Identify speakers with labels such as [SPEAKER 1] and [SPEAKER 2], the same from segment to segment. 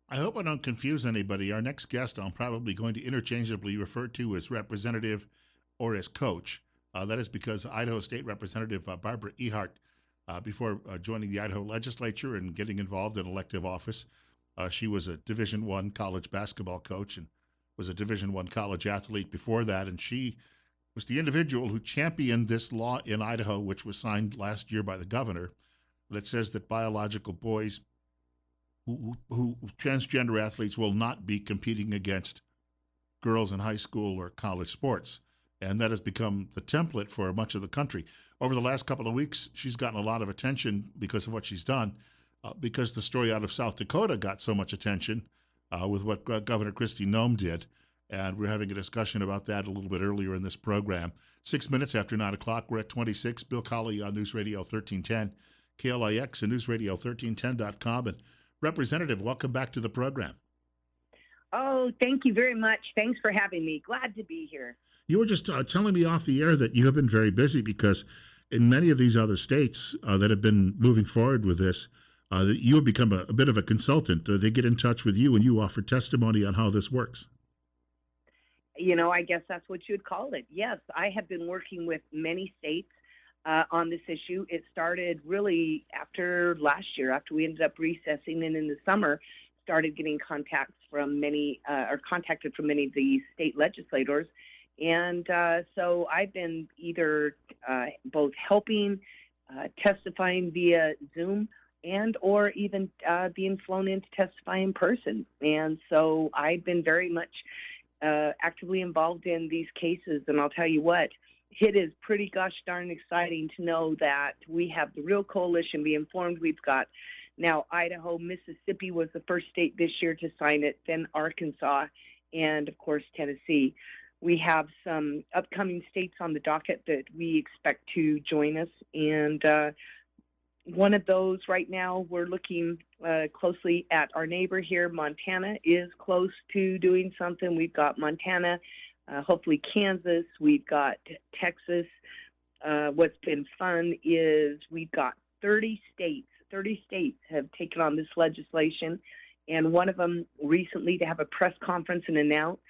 [SPEAKER 1] I hope I don't confuse anybody. Our next guest, I'm probably going to interchangeably refer to as representative or as coach. That is because Idaho State Representative Barbara Ehart, before joining the Idaho Legislature and getting involved in elective office, she was a Division One college basketball coach and was a Division One college athlete before that. And she was the individual who championed this law in Idaho, which was signed last year by the governor, that says that biological boys who transgender athletes will not be competing against girls in high school or college sports. And that has become the template for much of the country. Over the last couple of weeks, she's gotten a lot of attention because of what she's done, because the story out of South Dakota got so much attention with what Governor Kristi Noem did. And we're having a discussion about that a little bit earlier in this program. 6 minutes after 9 o'clock, we're at 26. Bill Colley on News Radio 1310, KLIX and News Radio 1310.com. And Representative, welcome back to the program.
[SPEAKER 2] Oh, thank you very much. Thanks for having me. Glad to be here.
[SPEAKER 1] You were just telling me off the air that you have been very busy because in many of these other states that have been moving forward with this, that you have become a bit of a consultant. They get in touch with you and you offer testimony on how this works.
[SPEAKER 2] I guess that's what you'd call it. Yes, I have been working with many states on this issue. It started really after last year, after we ended up recessing, and in the summer started getting contacted from many of the state legislators. And so I've been either both helping, testifying via Zoom, and or even being flown in to testify in person. And so I've been very much actively involved in these cases. And I'll tell you what, it is pretty gosh darn exciting to know that we have the real coalition. Be informed, we've got now Idaho, Mississippi was the first state this year to sign it, then Arkansas, and of course Tennessee. We have some upcoming states on the docket that we expect to join us, and one of those right now, we're looking closely at our neighbor here. Montana is close to doing something. We've got Montana, hopefully Kansas. We've got Texas. What's been fun is we've got 30 states. 30 states have taken on this legislation, and one of them recently to have a press conference and announce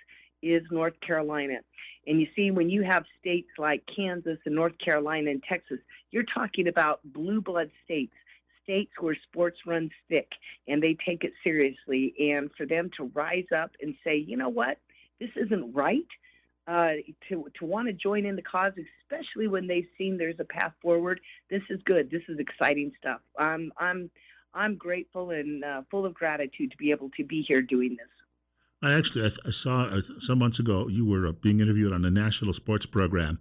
[SPEAKER 2] is North Carolina. And you see, when you have states like Kansas and North Carolina and Texas, you're talking about blue blood states, states where sports runs thick and they take it seriously. And for them to rise up and say, you know what, this isn't right, to want to join in the cause, especially when they've seen there's a path forward, this is good. This is exciting stuff. I'm grateful and full of gratitude to be able to be here doing this.
[SPEAKER 1] I saw some months ago you were being interviewed on a national sports program,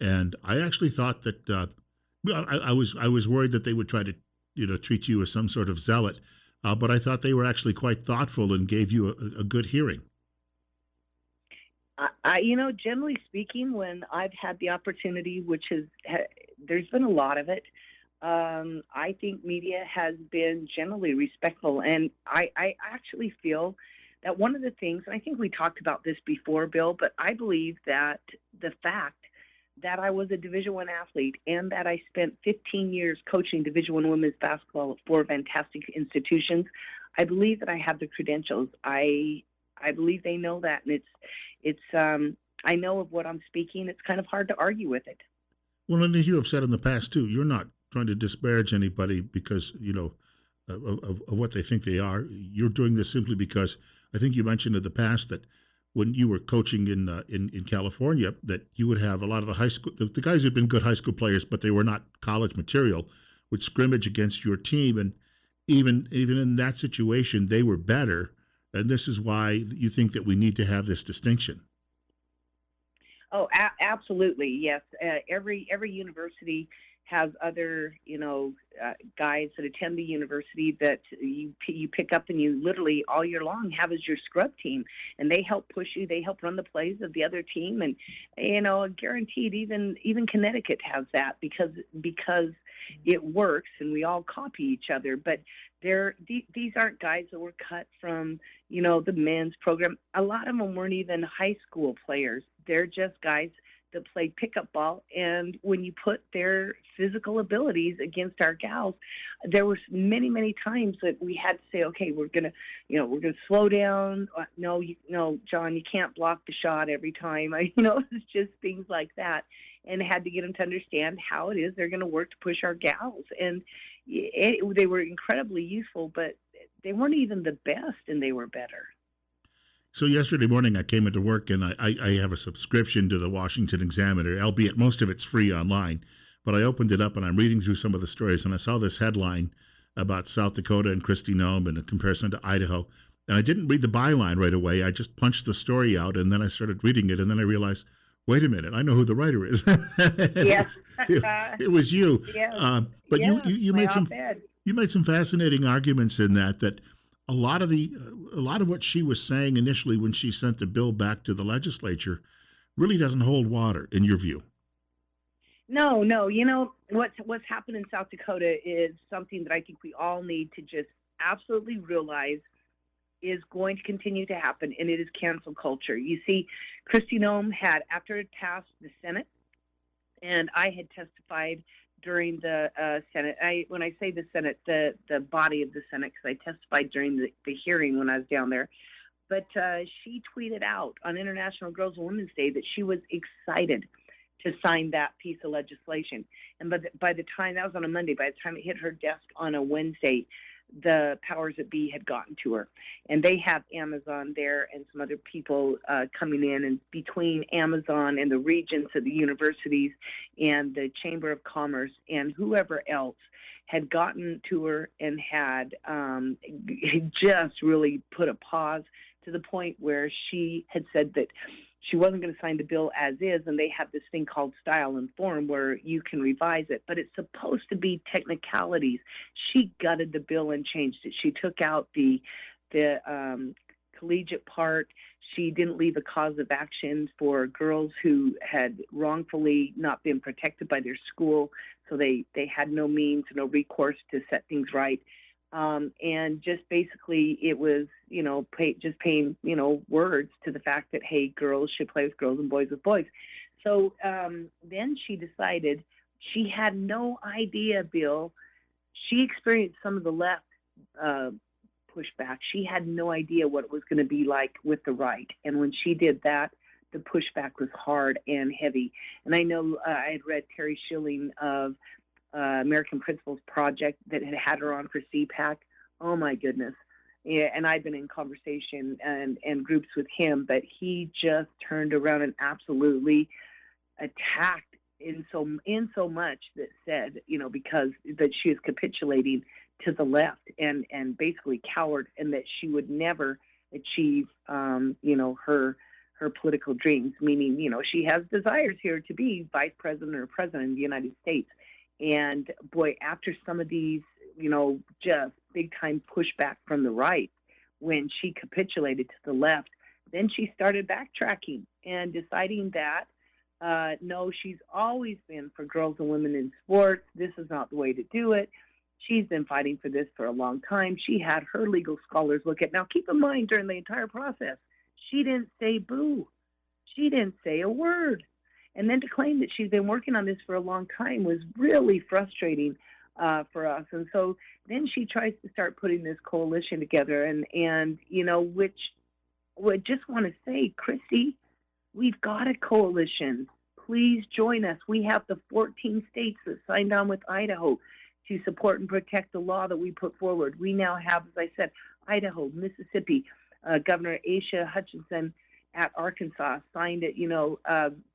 [SPEAKER 1] and I actually thought that I was worried that they would try to treat you as some sort of zealot, but I thought they were actually quite thoughtful and gave you a good hearing.
[SPEAKER 2] Generally speaking, when I've had the opportunity, there's been a lot of it. I think media has been generally respectful, and I actually feel that one of the things, and I think we talked about this before, Bill, but I believe that the fact that I was a Division I athlete and that I spent 15 years coaching Division I women's basketball at four fantastic institutions, I believe that I have the credentials. I believe they know that, and I know of what I'm speaking. It's kind of hard to argue with it.
[SPEAKER 1] Well, and as you have said in the past too, you're not trying to disparage anybody because of what they think they are. You're doing this simply because I think you mentioned in the past that when you were coaching in California, that you would have a lot of the guys who'd been good high school players, but they were not college material, would scrimmage against your team, and even in that situation, they were better. And this is why you think that we need to have this distinction.
[SPEAKER 2] Oh, absolutely, yes. Every university has other, guys that attend the university that you pick up and you literally all year long have as your scrub team, and they help push you. They help run the plays of the other team, and guaranteed even Connecticut has that because it works and we all copy each other. But these aren't guys that were cut from the men's program. A lot of them weren't even high school players. They're just guys that played pickup ball. And when you put their physical abilities against our gals, there was many, many times that we had to say, okay, we're gonna slow down. No, no, John, you can't block the shot every time. It's just things like that, and had to get them to understand how it is they're going to work to push our gals. And they were incredibly useful, but they weren't even the best, and they were better.
[SPEAKER 1] So yesterday morning I came into work and I have a subscription to the Washington Examiner, albeit most of it's free online. But I opened it up and I'm reading through some of the stories and I saw this headline about South Dakota and Kristi Noem and a comparison to Idaho. And I didn't read the byline right away. I just punched the story out and then I started reading it and then I realized, wait a minute, I know who the writer is.
[SPEAKER 2] Yes.
[SPEAKER 1] It was you.
[SPEAKER 2] Yes.
[SPEAKER 1] But
[SPEAKER 2] Yes.
[SPEAKER 1] you
[SPEAKER 2] My
[SPEAKER 1] made some
[SPEAKER 2] op-ed.
[SPEAKER 1] you made some fascinating arguments in that a lot of what she was saying initially when she sent the bill back to the legislature really doesn't hold water in your view.
[SPEAKER 2] No, no. What's happened in South Dakota is something that I think we all need to just absolutely realize is going to continue to happen, and it is cancel culture. You see, Kristi Noem had, after it passed the Senate, and I had testified during the Senate. When I say the Senate, the body of the Senate, because I testified during the hearing when I was down there. But she tweeted out on International Girls and Women's Day that she was excited to sign that piece of legislation. And by the time, that was on a Monday, by the time it hit her desk on a Wednesday, the powers that be had gotten to her. And they have Amazon there and some other people coming in, and between Amazon and the regents of the universities and the Chamber of Commerce and whoever else had gotten to her and had just really put a pause, to the point where she had said that she wasn't going to sign the bill as is, and they have this thing called style and form where you can revise it, but it's supposed to be technicalities. She gutted the bill and changed it. She took out the collegiate part. She didn't leave a cause of action for girls who had wrongfully not been protected by their school, so they had no means, no recourse to set things right. And just basically it was, paying, words to the fact that, hey, girls should play with girls and boys with boys. So then she decided she had no idea, Bill. She experienced some of the left pushback. She had no idea what it was going to be like with the right. And when she did that, the pushback was hard and heavy. And I know I had read Terry Schilling of American Principles Project that had her on for CPAC. Oh my goodness. Yeah, and I've been in conversation and groups with him, but he just turned around and absolutely attacked in so much that said, because that she is capitulating to the left and basically cowered, and that she would never achieve her political dreams, meaning, she has desires here to be vice president or president of the United States. And boy, after some of these, just big time pushback from the right, when she capitulated to the left, then she started backtracking and deciding that, no, she's always been for girls and women in sports. This is not the way to do it. She's been fighting for this for a long time. She had her legal scholars look at. Now, keep in mind, during the entire process, she didn't say boo. She didn't say a word. And then to claim that she's been working on this for a long time was really frustrating for us. And so then she tries to start putting this coalition together, and which would just want to say, Kristi, we've got a coalition. Please join us. We have the 14 states that signed on with Idaho to support and protect the law that we put forward. We now have, as I said, Idaho, Mississippi, Governor Asa Hutchinson at Arkansas signed it,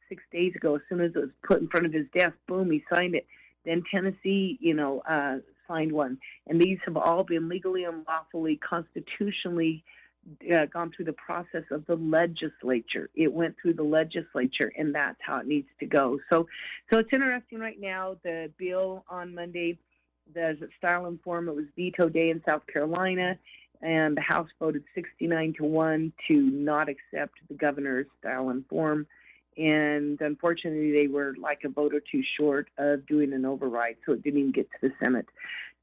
[SPEAKER 2] 6 days ago. As soon as it was put in front of his desk, boom, he signed it. Then Tennessee, signed one. And these have all been legally and lawfully, constitutionally gone through the process of the legislature. It went through the legislature, and that's how it needs to go. So it's interesting right now. The bill on Monday, the style and form, it was veto day in South Carolina, and the House voted 69-1 to not accept the governor's style and form. And unfortunately, they were like a vote or two short of doing an override, so it didn't even get to the Senate.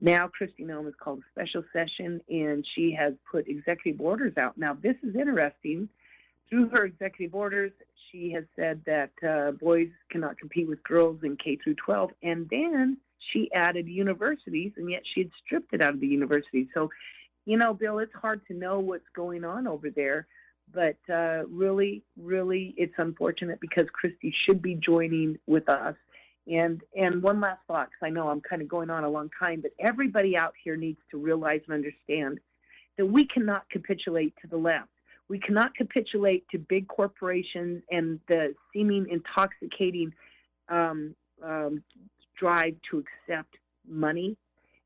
[SPEAKER 2] Now, Kristi Noem has called a special session, and she has put executive orders out. Now, this is interesting. Through her executive orders, she has said that boys cannot compete with girls in K through 12, and then she added universities, and yet she had stripped it out of the universities. So, Bill, it's hard to know what's going on over there, but really, really, it's unfortunate because Kristi should be joining with us. And one last thought, 'cause I know I'm kind of going on a long time, but everybody out here needs to realize and understand that we cannot capitulate to the left. We cannot capitulate to big corporations and the seeming intoxicating um, um, drive to accept money.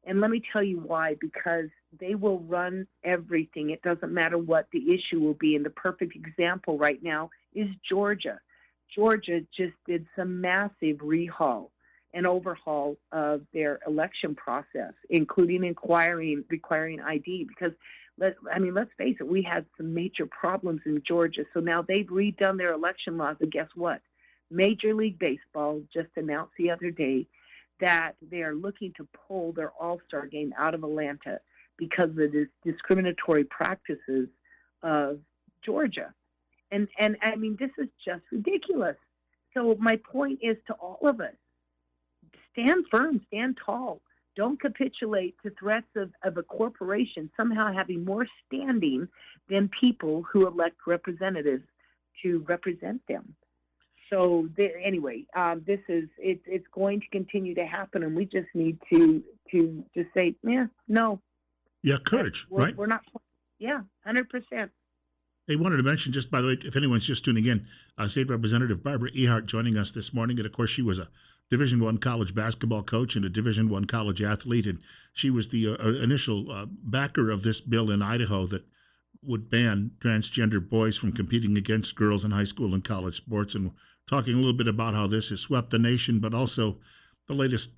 [SPEAKER 2] And let me tell you why, because they will run everything. It doesn't matter what the issue will be. And the perfect example right now is Georgia. Georgia just did some massive rehaul and overhaul of their election process, including requiring ID, because let's face it, we had some major problems in Georgia. So now they've redone their election laws, and guess what? Major League Baseball just announced the other day that they are looking to pull their All-Star game out of Atlanta because of the discriminatory practices of Georgia. And I mean, this is just ridiculous. So my point is to all of us, stand firm, stand tall. Don't capitulate to threats of a corporation somehow having more standing than people who elect representatives to represent them. So anyway, it's going to continue to happen, and we just need to just say, no.
[SPEAKER 1] Yeah, courage, right?
[SPEAKER 2] We're not. Yeah, 100%.
[SPEAKER 1] They wanted to mention, just by the way, if anyone's just tuning in, State Representative Barbara Ehart joining us this morning. And of course, she was a Division I college basketball coach and a Division I college athlete. And she was the initial backer of this bill in Idaho that would ban transgender boys from competing against girls in high school and college sports. And talking a little bit about how this has swept the nation, but also the latest,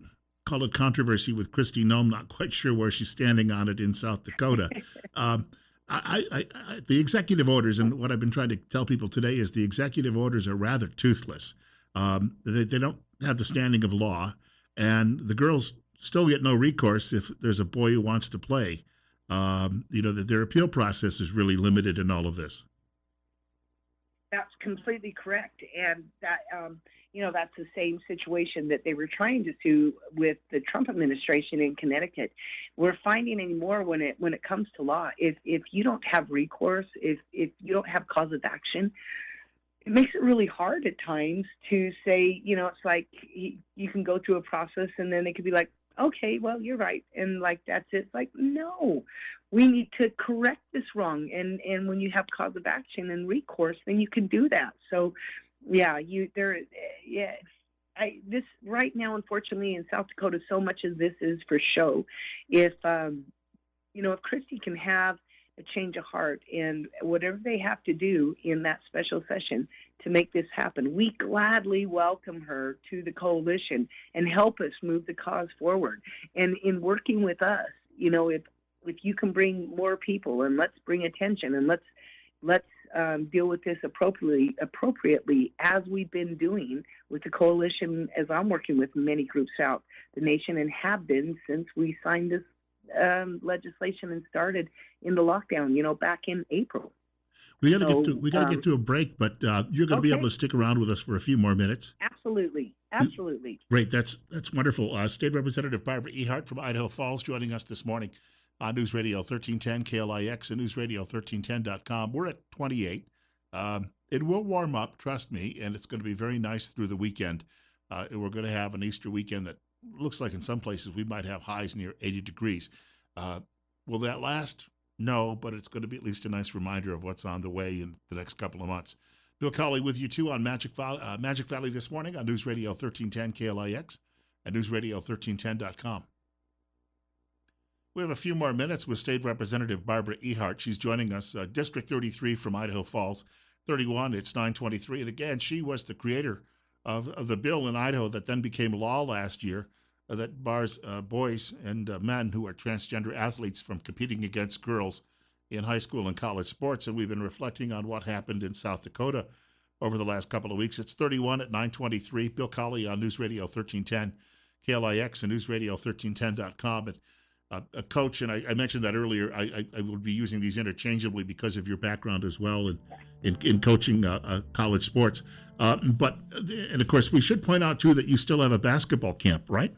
[SPEAKER 1] call it controversy with Kristi Noem. Not quite sure where she's standing on it in South Dakota. The executive orders, and what I've been trying to tell people today is the executive orders are rather toothless. They don't have the standing of law, and the girls still get no recourse if there's a boy who wants to play. That their appeal process is really limited in all of this.
[SPEAKER 2] That's completely correct, and that that's the same situation that they were trying to do with the Trump administration in Connecticut. We're finding anymore when it comes to law, if you don't have recourse, if you don't have cause of action, it makes it really hard at times to say, it's like you can go through a process and then they could be like, okay, well, you're right, and like that's it. It's like, no, we need to correct this wrong, and when you have cause of action and recourse, then you can do that. So this right now, unfortunately, in South Dakota, so much of this is for show. If Kristi can have a change of heart and whatever they have to do in that special session to make this happen, we gladly welcome her to the coalition and help us move the cause forward. And in working with us, if you can bring more people, and let's bring attention, and let's deal with this appropriately, as we've been doing with the coalition, as I'm working with many groups out the nation and have been since we signed this legislation and started in the lockdown, back in April.
[SPEAKER 1] We got to get to a break, but you're going to be able to stick around with us for a few more minutes.
[SPEAKER 2] Absolutely.
[SPEAKER 1] Great, that's wonderful. State Representative Barbara Ehart from Idaho Falls joining us this morning on News Radio 1310 KLIX and newsradio1310.com. We're at 28. It will warm up, trust me, and it's going to be very nice through the weekend. We're going to have an Easter weekend that looks like in some places we might have highs near 80 degrees. Will that last? No, but it's going to be at least a nice reminder of what's on the way in the next couple of months. Bill Colley with you, too, on Magic Valley this morning on News Radio 1310 KLIX and newsradio1310.com. We have a few more minutes with State Representative Barbara Ehart. She's joining us, District 33 from Idaho Falls, 31. It's 9:23. And again, she was the creator of the bill in Idaho that then became law last year that bars boys and men who are transgender athletes from competing against girls in high school and college sports. And we've been reflecting on what happened in South Dakota over the last couple of weeks. It's 31 at 9:23. Bill Colley on News Radio 1310, KLIX and newsradio1310.com. a coach, and I mentioned that earlier. I would be using these interchangeably because of your background as well in coaching college sports. And of course, we should point out too that you still have a basketball camp, right?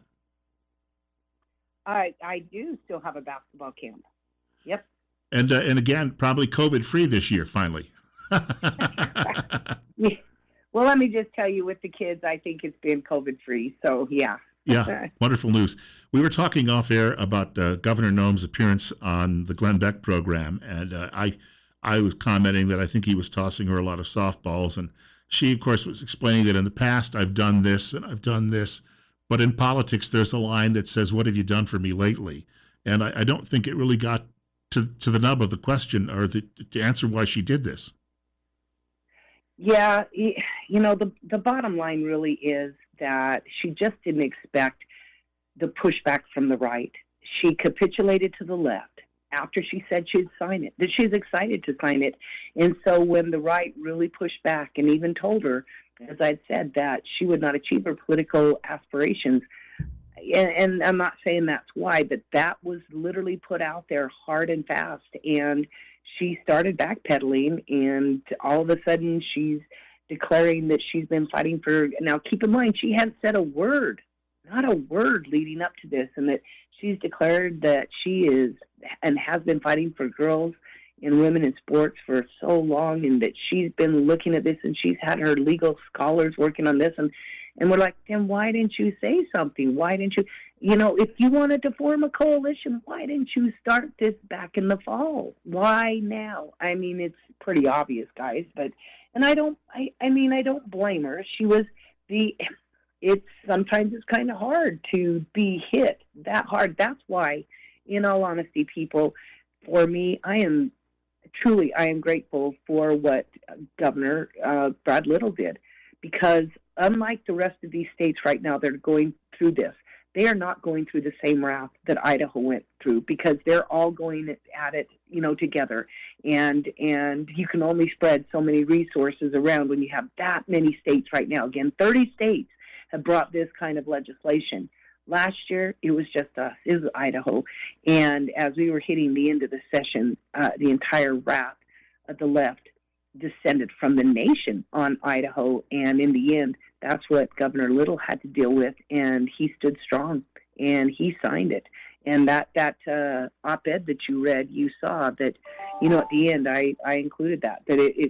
[SPEAKER 2] I do still have a basketball camp. Yep.
[SPEAKER 1] And again, probably COVID free this year, finally.
[SPEAKER 2] Well, let me just tell you, with the kids, I think it's been COVID free. So yeah.
[SPEAKER 1] Yeah, wonderful news. We were talking off air about Governor Noem's appearance on the Glenn Beck program, and I was commenting that I think he was tossing her a lot of softballs, and she, of course, was explaining that in the past I've done this and I've done this, but in politics there's a line that says, "What have you done for me lately?" And I don't think it really got to the nub of the question or to answer why she did this.
[SPEAKER 2] Yeah, the bottom line really is that she just didn't expect the pushback from the right. She capitulated to the left after she said she'd sign it, that she's excited to sign it. And so when the right really pushed back and even told her, as I'd said, that she would not achieve her political aspirations, and I'm not saying that's why, but that was literally put out there hard and fast. And she started backpedaling, and all of a sudden she's declaring that she's been fighting for, now keep in mind, she hadn't said a word, not a word leading up to this, and that she's declared that she is and has been fighting for girls and women in sports for so long, and that she's been looking at this, and she's had her legal scholars working on this, and we're like, then why didn't you say something? Why didn't you, if you wanted to form a coalition, why didn't you start this back in the fall? Why now? I mean, it's pretty obvious, guys, but, and I don't blame her. She was sometimes it's kind of hard to be hit that hard. That's why, in all honesty, people, for me, I am grateful for what Governor Brad Little did, because unlike the rest of these states right now that are going through this, they are not going through the same wrath that Idaho went through, because they're all going at it, together. And you can only spread so many resources around when you have that many states right now. Again, 30 states have brought this kind of legislation. Last year, it was just us. It was Idaho. And as we were hitting the end of the session, the entire wrath of the left descended from the nation on Idaho. And in the end, that's what Governor Little had to deal with. And he stood strong, and he signed it. And that op-ed that you read, you saw that, at the end, I included that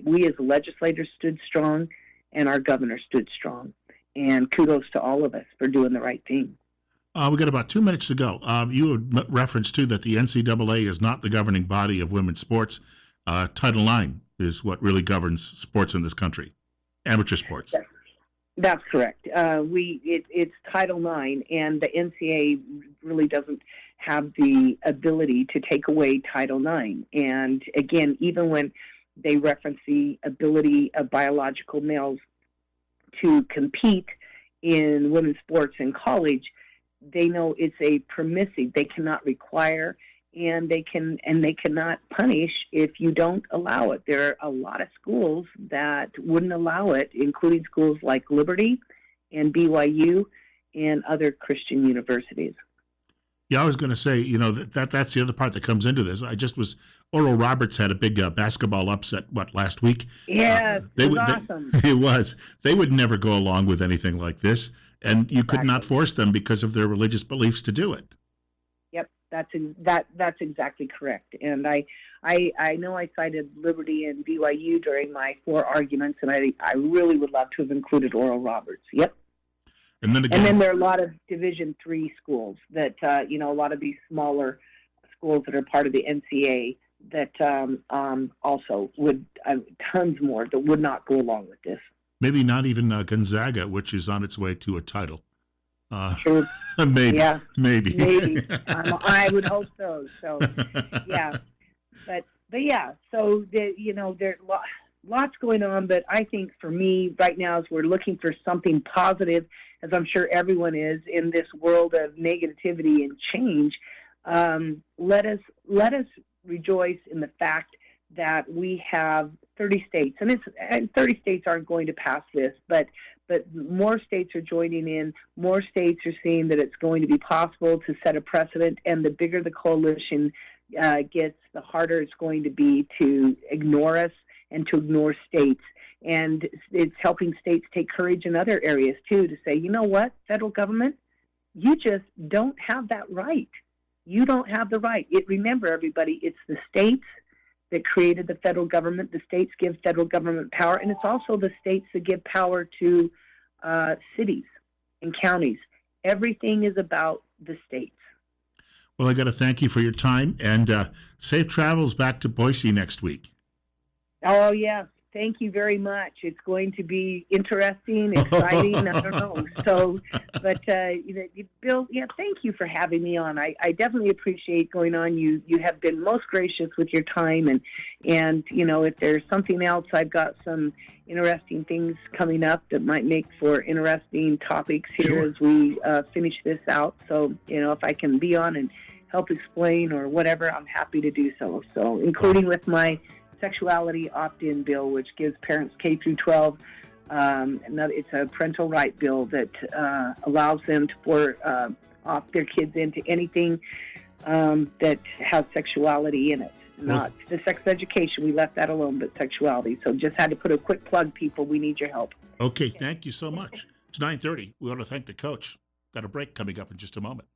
[SPEAKER 2] we as legislators stood strong, and our governor stood strong. And kudos to all of us for doing the right thing.
[SPEAKER 1] We got about 2 minutes to go. You had referenced, too, that the NCAA is not the governing body of women's sports. Title IX is what really governs sports in this country, amateur sports.
[SPEAKER 2] That's correct. It's Title IX, and the NCAA really doesn't have the ability to take away Title IX. And again, even when they reference the ability of biological males to compete in women's sports in college, they know it's a permissive. They cannot require, and they cannot punish if you don't allow it. There are a lot of schools that wouldn't allow it, including schools like Liberty and BYU and other Christian universities.
[SPEAKER 1] Yeah, I was going to say, that's the other part that comes into this. Oral Roberts had a big basketball upset, last week?
[SPEAKER 2] Yes, it was awesome.
[SPEAKER 1] It was. They would never go along with anything like this, and you could not force them because of their religious beliefs to do it.
[SPEAKER 2] Yep, that's exactly correct. And I know I cited Liberty and BYU during my 4 arguments, and I really would love to have included Oral Roberts. Yep.
[SPEAKER 1] And then
[SPEAKER 2] there are a lot of Division III schools that, a lot of these smaller schools that are part of the NCAA that also would, tons more that would not go along with this.
[SPEAKER 1] Maybe not even Gonzaga, which is on its way to a title.
[SPEAKER 2] Sure.
[SPEAKER 1] Maybe.
[SPEAKER 2] Yeah.
[SPEAKER 1] Maybe.
[SPEAKER 2] I would hope so. So, yeah. But yeah, so, there's lots going on, but I think for me right now, as we're looking for something positive, as I'm sure everyone is in this world of negativity and change, let us rejoice in the fact that we have 30 states, and 30 states aren't going to pass this, but but more states are joining in. More states are seeing that it's going to be possible to set a precedent, and the bigger the coalition gets, the harder it's going to be to ignore us and to ignore states. And it's helping states take courage in other areas, too, to say, you know what, federal government, you just don't have that right. You don't have the right. Remember, everybody, it's the states that created the federal government. The states give federal government power, and it's also the states that give power to cities and counties. Everything is about the states.
[SPEAKER 1] Well, I got to thank you for your time, and safe travels back to Boise next week.
[SPEAKER 2] Oh, yes. Thank you very much. It's going to be interesting, exciting. I don't know. So, but Bill, thank you for having me on. I definitely appreciate going on. You have been most gracious with your time, and if there's something else, I've got some interesting things coming up that might make for interesting topics here as we finish this out. So, if I can be on and help explain or whatever, I'm happy to do so. So, including with my sexuality opt-in bill, which gives parents K through 12. It's a parental right bill that allows them to opt their kids into anything that has sexuality in it. Not the sex education, we left that alone, but sexuality. So just had to put a quick plug, people. We need your help.
[SPEAKER 1] Okay, thank you so much. It's 9:30. We want to thank the coach. Got a break coming up in just a moment.